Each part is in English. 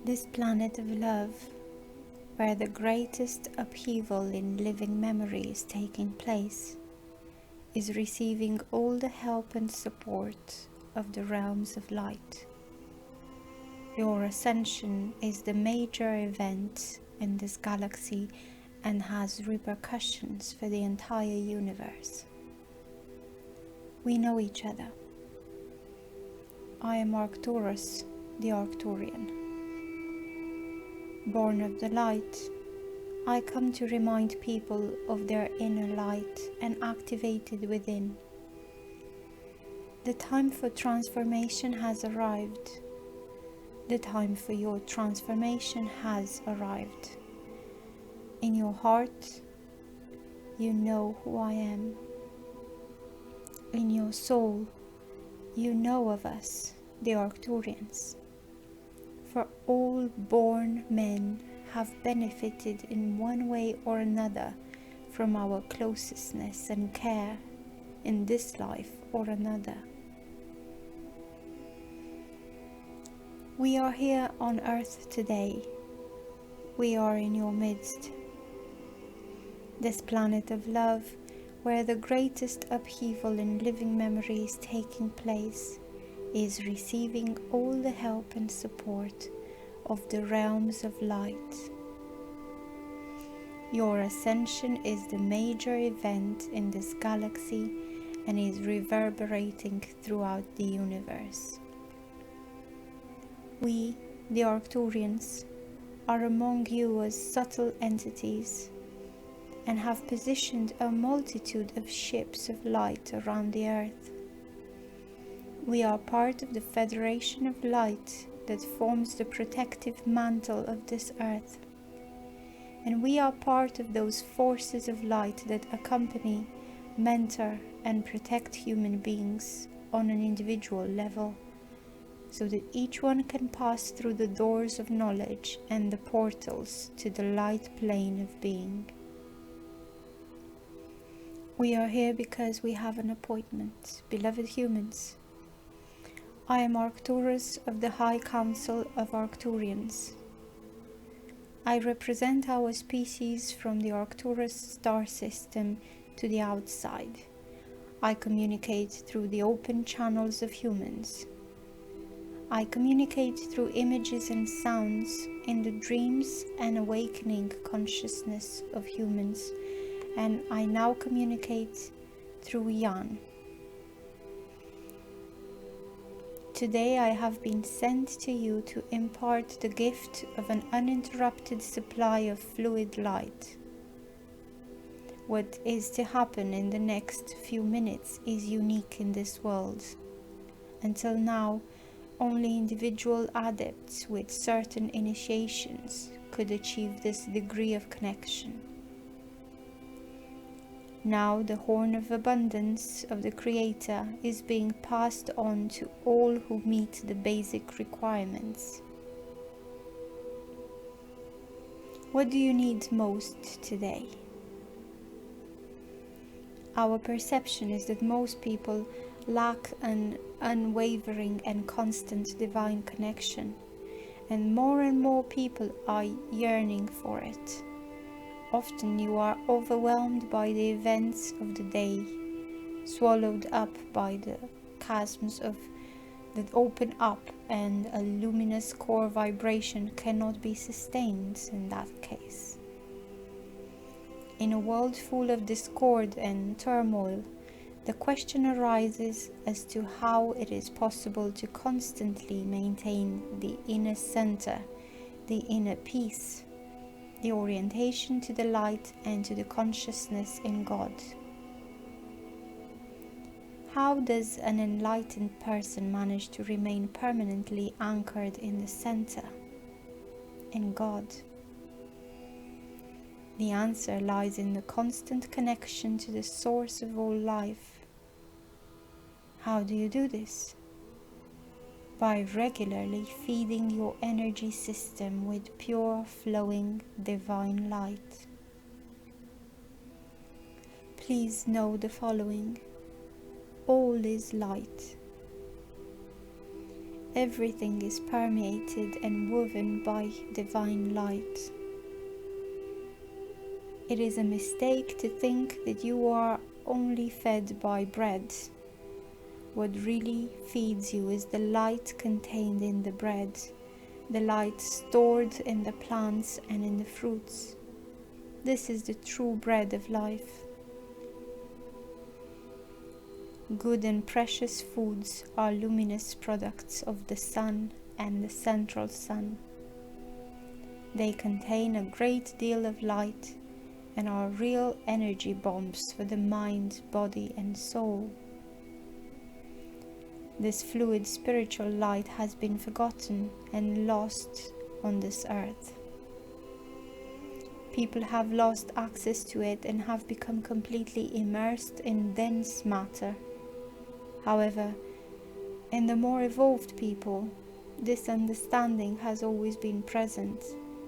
This planet of love, where the greatest upheaval in living memory is taking place, is receiving all the help and support of the realms of light. Your ascension is the major event in this galaxy and has repercussions for the entire universe. We know each other. I am Arcturus, the Arcturian. Born of the light, I come to remind people of their inner light and activated within. The time for transformation has arrived. The time for your transformation has arrived. In your heart, you know who I am. In your soul, you know of us, the Arcturians. For all born men have benefited in one way or another from our closeness and care in this life or another. We are here on earth today. We are in your midst. This planet of love, where the greatest upheaval in living memory is taking place, is receiving all the help and support of the realms of light. Your ascension is the major event in this galaxy and is reverberating throughout the universe. We, the Arcturians, are among you as subtle entities and have positioned a multitude of ships of light around the earth. We are part of the Federation of Light that forms the protective mantle of this earth, and we are part of those forces of light that accompany, mentor, and protect human beings on an individual level, so that each one can pass through the doors of knowledge and the portals to the light plane of being. We are here because we have an appointment, beloved humans. I am Arcturus of the High Council of Arcturians. I represent our species from the Arcturus star system to the outside. I communicate through the open channels of humans. I communicate through images and sounds in the dreams and awakening consciousness of humans, and I now communicate through Jahn. Today I have been sent to you to impart the gift of an uninterrupted supply of fluid light. What is to happen in the next few minutes is unique in this world. Until now, only individual adepts with certain initiations could achieve this degree of connection. Now the horn of abundance of the Creator is being passed on to all who meet the basic requirements. What do you need most today? Our perception is that most people lack an unwavering and constant divine connection, and more people are yearning for it. Often you are overwhelmed by the events of the day, swallowed up by the chasms that open up, and a luminous core vibration cannot be sustained in that case. In a world full of discord and turmoil, the question arises as to how it is possible to constantly maintain the inner center, the inner peace, the orientation to the light and to the consciousness in God. How does an enlightened person manage to remain permanently anchored in the center, in God? The answer lies in the constant connection to the source of all life. How do you do this? By regularly feeding your energy system with pure flowing divine light. Please know the following. All is light. everything is permeated and woven by divine light. It is a mistake to think that you are only fed by bread. What really feeds you is the light contained in the bread, the light stored in the plants and in the fruits. This is the true bread of life. Good and precious foods are luminous products of the sun and the central sun. They contain a great deal of light and are real energy bombs for the mind, body, and soul. This fluid spiritual light has been forgotten and lost on this earth. People have lost access to it and have become completely immersed in dense matter. However, in the more evolved people, this understanding has always been present,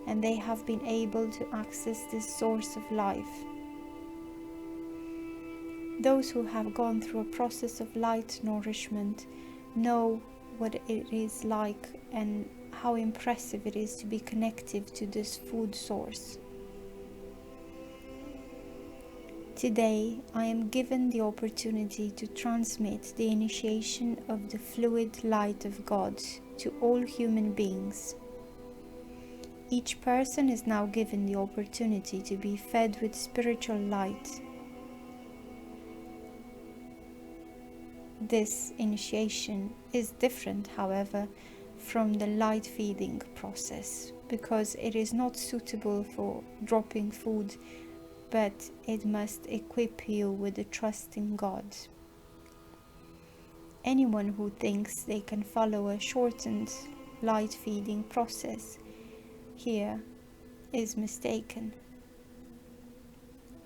and they have been able to access this source of life. Those who have gone through a process of light nourishment know what it is like and how impressive it is to be connected to this food source. Today, I am given the opportunity to transmit the initiation of the fluid light of God to all human beings. Each person is now given the opportunity to be fed with spiritual light. This initiation is different, however, from the light feeding process, because it is not suitable for dropping food, but it must equip you with the trust in God. Anyone who thinks they can follow a shortened light feeding process here is mistaken.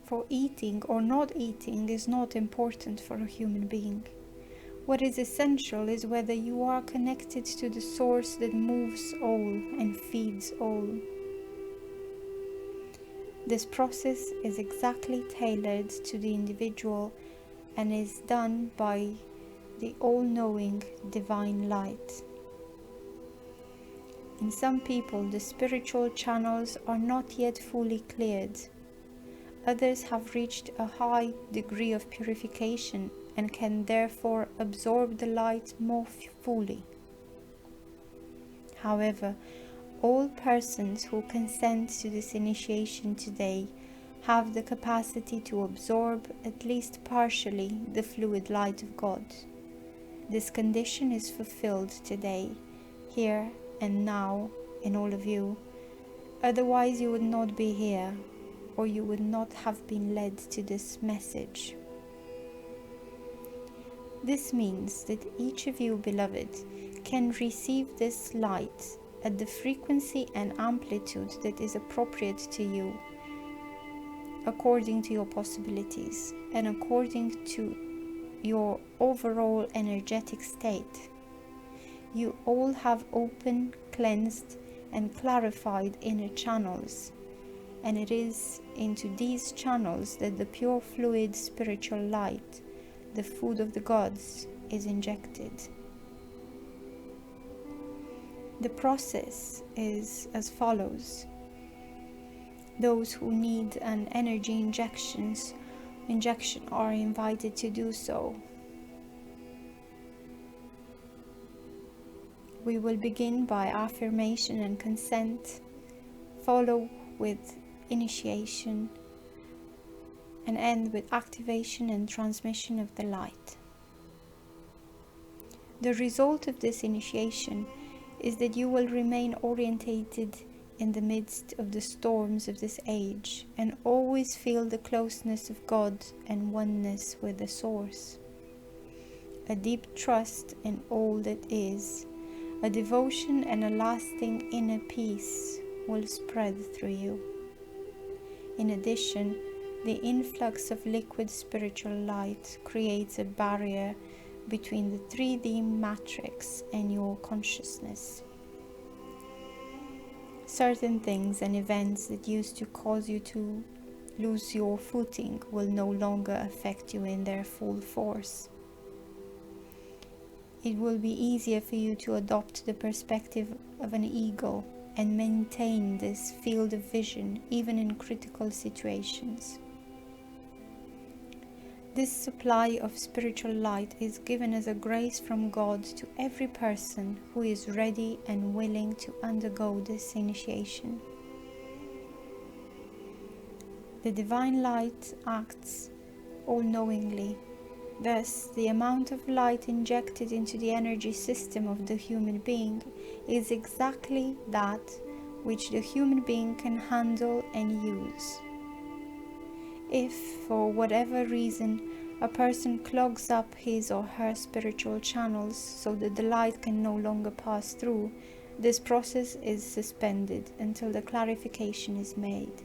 For eating or not eating is not important for a human being. What is essential is whether you are connected to the source that moves all and feeds all. This process is exactly tailored to the individual and is done by the all-knowing divine light. In some people, the spiritual channels are not yet fully cleared. Others have reached a high degree of purification and can therefore absorb the light more fully. However, all persons who consent to this initiation today have the capacity to absorb, at least partially, the fluid light of God. This condition is fulfilled today, here and now, in all of you. Otherwise, you would not be here, or you would not have been led to this message. This means that each of you, beloved, can receive this light at the frequency and amplitude that is appropriate to you, according to your possibilities and according to your overall energetic state. You all have open, cleansed, and clarified inner channels, and it is into these channels that the pure fluid spiritual light, the food of the gods, is injected. The process is as follows. Those who need an energy injection are invited to do so. We will begin by affirmation and consent, follow with initiation, and end with activation and transmission of the light. The result of this initiation is that you will remain orientated in the midst of the storms of this age and always feel the closeness of God and oneness with the Source. A deep trust in all that is, a devotion and a lasting inner peace will spread through you. In addition, the influx of liquid spiritual light creates a barrier between the 3D matrix and your consciousness. Certain things and events that used to cause you to lose your footing will no longer affect you in their full force. it will be easier for you to adopt the perspective of an ego and maintain this field of vision even in critical situations. This supply of spiritual light is given as a grace from God to every person who is ready and willing to undergo this initiation. The divine light acts all-knowingly. Thus, the amount of light injected into the energy system of the human being is exactly that which the human being can handle and use. If, for whatever reason, a person clogs up his or her spiritual channels so that the light can no longer pass through, this process is suspended until the clarification is made.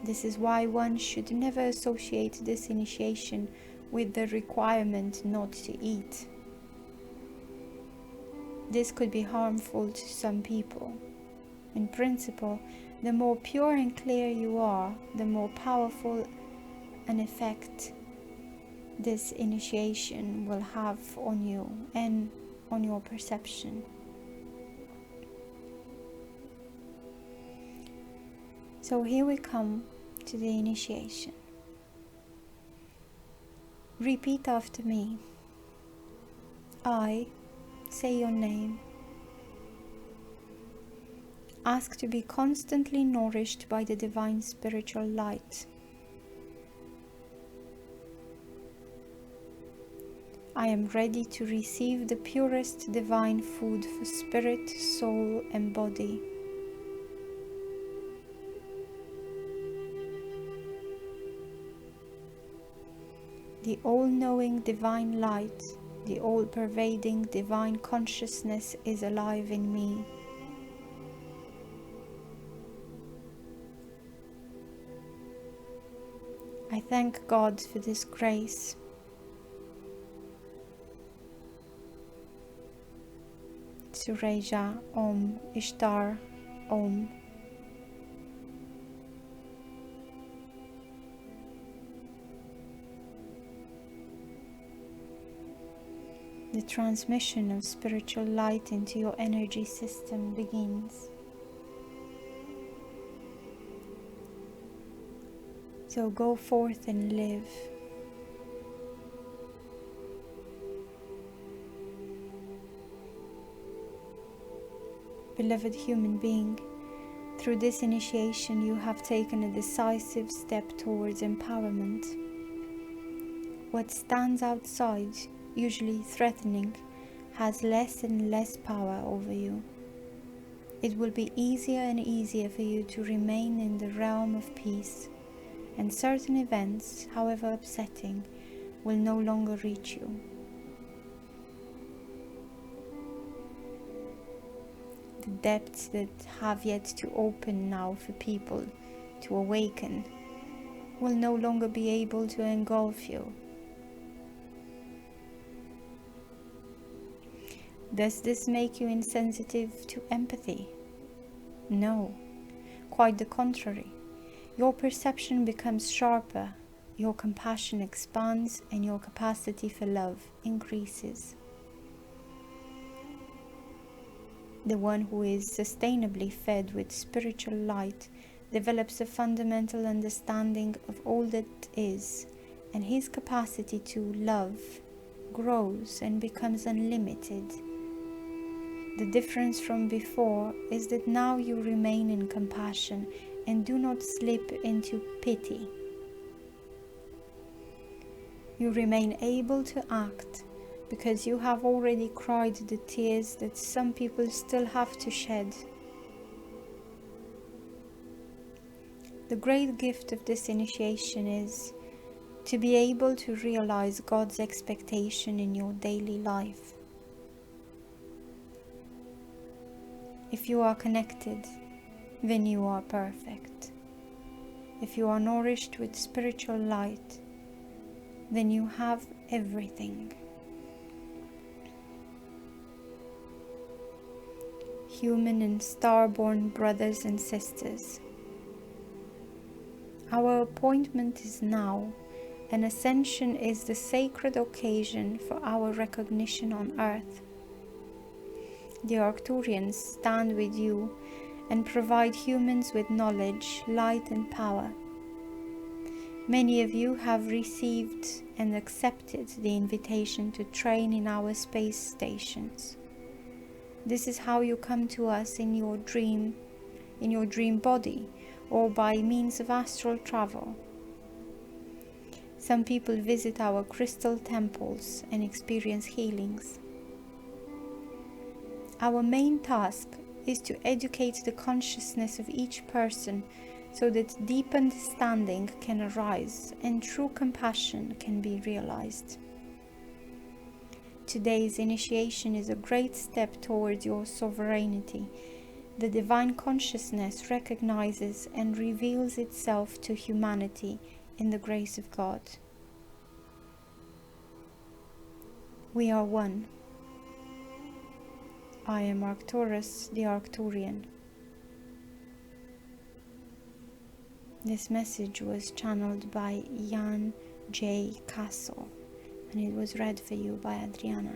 This is why one should never associate this initiation with the requirement not to eat. This could be harmful to some people. In principle, the more pure and clear you are, the more powerful an effect this initiation will have on you and on your perception. So here we come to the initiation. Repeat after me. I, say your name. Ask to be constantly nourished by the divine spiritual light. I am ready to receive the purest divine food for spirit, soul, and body. The all-knowing divine light, the all-pervading divine consciousness is alive in me. I thank God for this grace. Sureja Om Ishtar Om. The transmission of spiritual light into your energy system begins. So go forth and live. Beloved human being, through this initiation you have taken a decisive step towards empowerment. What stands outside, usually threatening, has less and less power over you. It will be easier and easier for you to remain in the realm of peace, and certain events, however upsetting, will no longer reach you. The depths that have yet to open now for people to awaken will no longer be able to engulf you. Does this make you insensitive to empathy? No, quite the contrary. Your perception becomes sharper, your compassion expands, and your capacity for love increases. The one who is sustainably fed with spiritual light develops a fundamental understanding of all that is, and his capacity to love grows and becomes unlimited. The difference from before is that now you remain in compassion and do not slip into pity. You remain able to act because you have already cried the tears that some people still have to shed. The great gift of this initiation is to be able to realize God's expectation in your daily life. If you are connected, then you are perfect. If you are nourished with spiritual light, then you have everything. Human and star-born brothers and sisters, our appointment is now and ascension is the sacred occasion for our recognition on earth. The Arcturians stand with you and provide humans with knowledge, light and power. Many of you have received and accepted the invitation to train in our space stations. This is how you come to us in your dream body, or by means of astral travel. Some people visit our crystal temples and experience healings. Our main task is to educate the consciousness of each person so that deep understanding can arise and true compassion can be realized. Today's initiation is a great step towards your sovereignty. The divine consciousness recognizes and reveals itself to humanity in the grace of God. We are one. I am Arcturus, the Arcturian. This message was channeled by Jahn J. Kassl, and it was read for you by Adriana.